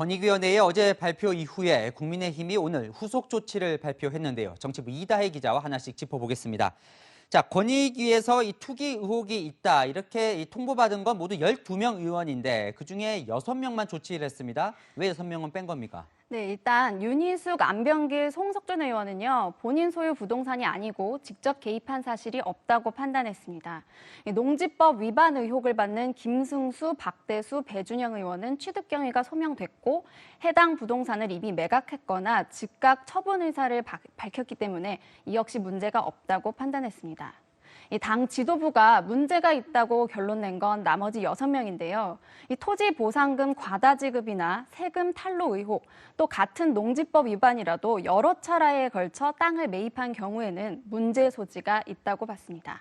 권익위원회의 어제 발표 이후에 국민의힘이 오늘 후속 조치를 발표했는데요. 정치부 이다혜 기자와 하나씩 짚어보겠습니다. 자, 권익위에서 이 투기 의혹이 있다 이렇게 통보받은 건 모두 12명 의원인데 그중에 6명만 조치를 했습니다. 왜 6명은 뺀 겁니까? 네, 일단 윤희숙, 안병길, 송석준 의원은요, 본인 소유 부동산이 아니고 직접 개입한 사실이 없다고 판단했습니다. 농지법 위반 의혹을 받는 김승수, 박대수, 배준영 의원은 취득 경위가 소명됐고 해당 부동산을 이미 매각했거나 즉각 처분 의사를 밝혔기 때문에 이 역시 문제가 없다고 판단했습니다. 이 당 지도부가 문제가 있다고 결론낸 건 나머지 6명인데요. 이 토지 보상금 과다 지급이나 세금 탈루 의혹, 또 같은 농지법 위반이라도 여러 차례에 걸쳐 땅을 매입한 경우에는 문제 소지가 있다고 봤습니다.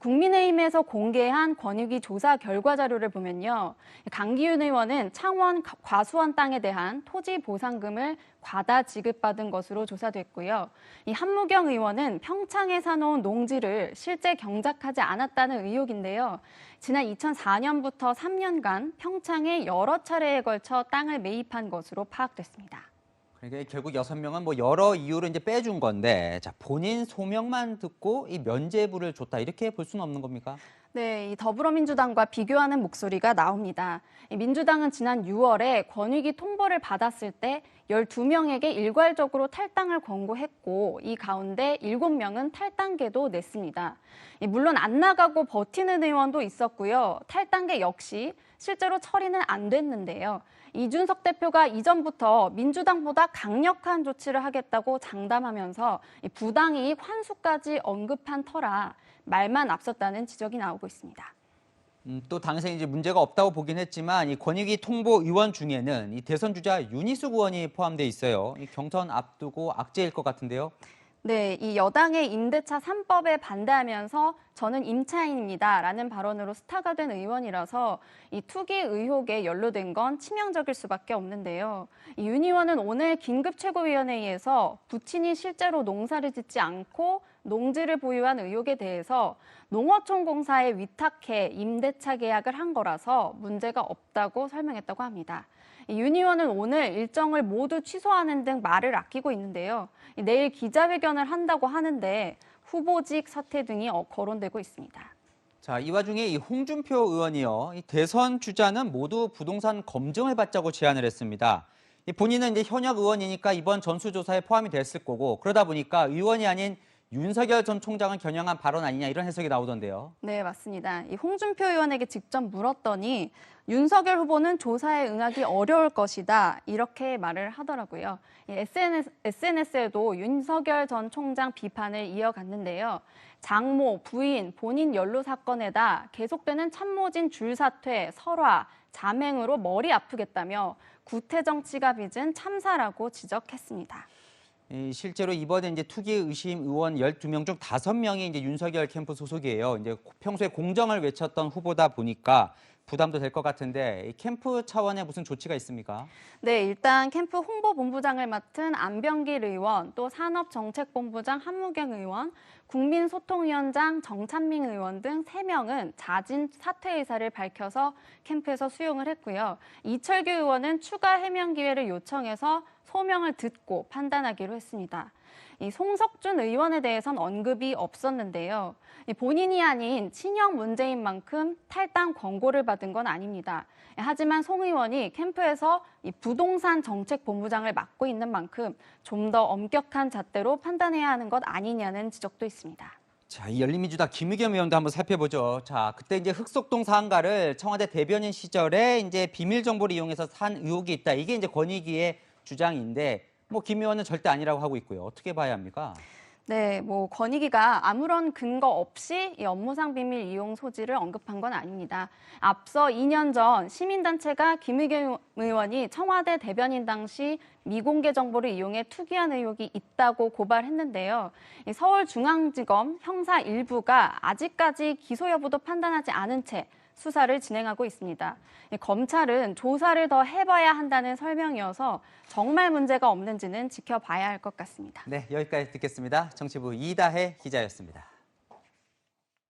국민의힘에서 공개한 권익위 조사 결과 자료를 보면요. 강기훈 의원은 창원 과수원 땅에 대한 토지 보상금을 과다 지급받은 것으로 조사됐고요. 이 한무경 의원은 평창에 사놓은 농지를 실제 경작하지 않았다는 의혹인데요. 지난 2004년부터 3년간 평창에 여러 차례에 걸쳐 땅을 매입한 것으로 파악됐습니다. 그러니까 결국 6명은 뭐 여러 이유로 이제 빼준 건데, 자, 본인 소명만 듣고 이 면죄부를 줬다 이렇게 볼 수는 없는 겁니까? 네, 이 더불어민주당과 비교하는 목소리가 나옵니다. 민주당은 지난 6월에 권익위 통보를 받았을 때 12명에게 일괄적으로 탈당을 권고했고 이 가운데 7명은 탈당계도 냈습니다. 물론 안 나가고 버티는 의원도 있었고요. 탈당계 역시 실제로 처리는 안 됐는데요. 이준석 대표가 이전부터 민주당보다 강력한 조치를 하겠다고 장담하면서 부당이익 환수까지 언급한 터라 말만 앞섰다는 지적이 나오고 있습니다. 또 당시에 이제 문제가 없다고 보긴 했지만 이 권익위 통보 의원 중에는 이 대선 주자 윤희숙 의원이 포함돼 있어요. 이 경선 앞두고 악재일 것 같은데요. 네, 이 여당의 임대차 3법에 반대하면서 저는 임차인입니다라는 발언으로 스타가 된 의원이라서 이 투기 의혹에 연루된 건 치명적일 수밖에 없는데요. 윤 의원은 오늘 긴급 최고위원회의에서 부친이 실제로 농사를 짓지 않고 농지를 보유한 의혹에 대해서 농어촌공사에 위탁해 임대차 계약을 한 거라서 문제가 없다고 설명했다고 합니다. 윤 의원은 오늘 일정을 모두 취소하는 등 말을 아끼고 있는데요. 내일 기자회견을 한다고 하는데 후보직 사퇴 등이 거론되고 있습니다. 자, 이 와중에 이 홍준표 의원이요. 이 대선 주자는 모두 부동산 검증을 받자고 제안을 했습니다. 본인은 이제 현역 의원이니까 이번 전수조사에 포함이 됐을 거고 그러다 보니까 의원이 아닌 윤석열 전 총장을 겨냥한 발언 아니냐 이런 해석이 나오던데요. 네, 맞습니다. 이 홍준표 의원에게 직접 물었더니 윤석열 후보는 조사에 응하기 어려울 것이다 이렇게 말을 하더라고요. SNS에도 윤석열 전 총장 비판을 이어갔는데요. 장모, 부인, 본인 연루 사건에다 계속되는 참모진 줄사퇴, 설화, 자맹으로 머리 아프겠다며 구태 정치가 빚은 참사라고 지적했습니다. 실제로 이번에 이제 투기 의심 의원 12명 중 5명이 이제 윤석열 캠프 소속이에요. 이제 평소에 공정을 외쳤던 후보다 보니까 부담도 될 것 같은데 캠프 차원의 무슨 조치가 있습니까? 네, 일단 캠프 홍보본부장을 맡은 안병길 의원, 또 산업정책본부장 한무경 의원, 국민소통위원장 정찬민 의원 등 3명은 자진 사퇴 의사를 밝혀서 캠프에서 수용을 했고요. 이철규 의원은 추가 해명 기회를 요청해서 소명을 듣고 판단하기로 했습니다. 이 송석준 의원에 대해선 언급이 없었는데요. 본인이 아닌 친형 문제인 만큼 탈당 권고를 받은 건 아닙니다. 하지만 송 의원이 캠프에서 이 부동산 정책 본부장을 맡고 있는 만큼 좀 더 엄격한 잣대로 판단해야 하는 것 아니냐는 지적도 있습니다. 자, 이 열린민주당 김의겸 의원도 한번 살펴보죠. 자, 그때 이제 흑석동 상가를 청와대 대변인 시절에 이제 비밀 정보를 이용해서 산 의혹이 있다. 이게 이제 권익위의 주장인데 김 의원은 절대 아니라고 하고 있고요. 어떻게 봐야 합니까? 네, 권익위가 아무런 근거 없이 이 업무상 비밀 이용 소지를 언급한 건 아닙니다. 앞서 2년 전 시민단체가 김의겸 의원이 청와대 대변인 당시 미공개 정보를 이용해 투기한 의혹이 있다고 고발했는데요. 서울중앙지검 형사 1부가 아직까지 기소 여부도 판단하지 않은 채 수사를 진행하고 있습니다. 검찰은 조사를 더 해봐야 한다는 설명이어서 정말 문제가 없는지는 지켜봐야 할 것 같습니다. 네, 여기까지 듣겠습니다. 정치부 이다혜 기자였습니다.